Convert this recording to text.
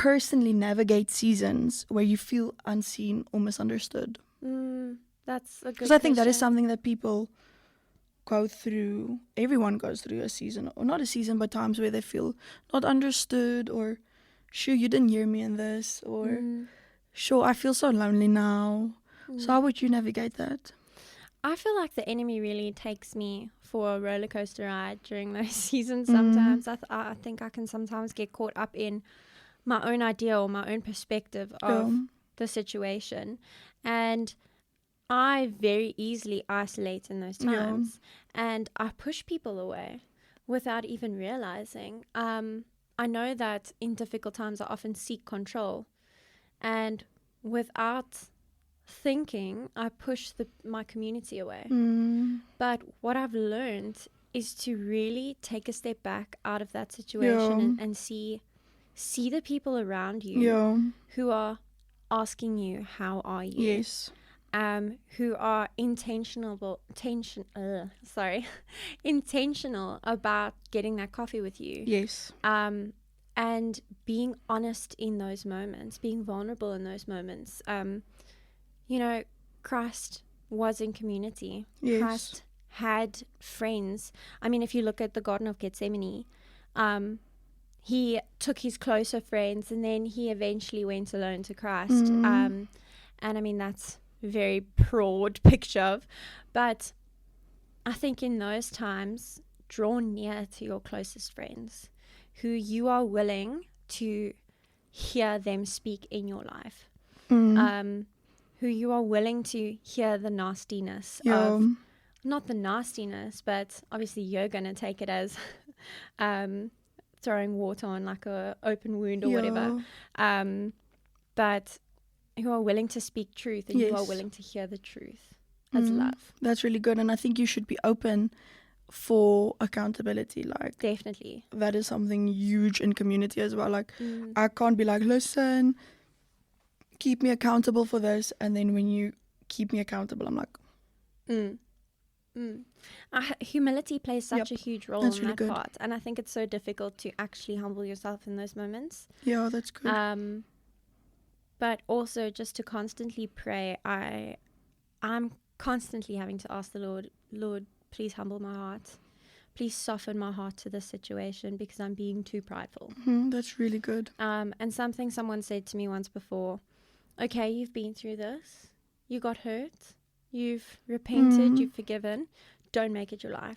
personally navigate seasons where you feel unseen or misunderstood? That's a good Because I think that is question. something that people go through. Everyone goes through a season, or not a season, but times where they feel not understood, or sure, you didn't hear me in this, or sure, I feel so lonely now. So how would you navigate that? I feel like the enemy really takes me for a roller coaster ride during those seasons sometimes. I think I can sometimes get caught up in my own idea or my own perspective of the situation. And I very easily isolate in those times. And I push people away without even realizing. I know that in difficult times I often seek control. And without thinking, I push my community away. But what I've learned is to really take a step back out of that situation and see the people around you who are asking you, how are you? Yes. Who are intentional about getting that coffee with you. Yes. And being honest in those moments, being vulnerable in those moments. You know, Christ was in community. Yes. Christ had friends. I mean, if you look at the Garden of Gethsemane, he took his closer friends and then he eventually went alone to Christ. And I mean, that's a very broad picture of, but I think in those times, draw near to your closest friends who you are willing to hear them speak in your life. Who you are willing to hear the nastiness of, not the nastiness, but obviously you're going to take it as throwing water on like a open wound or whatever. But who are willing to speak truth and you are willing to hear the truth as love. That's really good. And I think you should be open for accountability. Like, definitely. That is something huge in community as well. Like, I can't be like, listen, keep me accountable for this, and then when you keep me accountable, I'm like humility plays such a huge role that's in really that good. part, and I think it's so difficult to actually humble yourself in those moments. That's good. But also just to constantly pray. I'm constantly having to ask the Lord, please humble my heart, please soften my heart to this situation because I'm being too prideful. That's really good. And something someone said to me once before, okay, you've been through this, you got hurt, you've repented, you've forgiven, don't make it your life.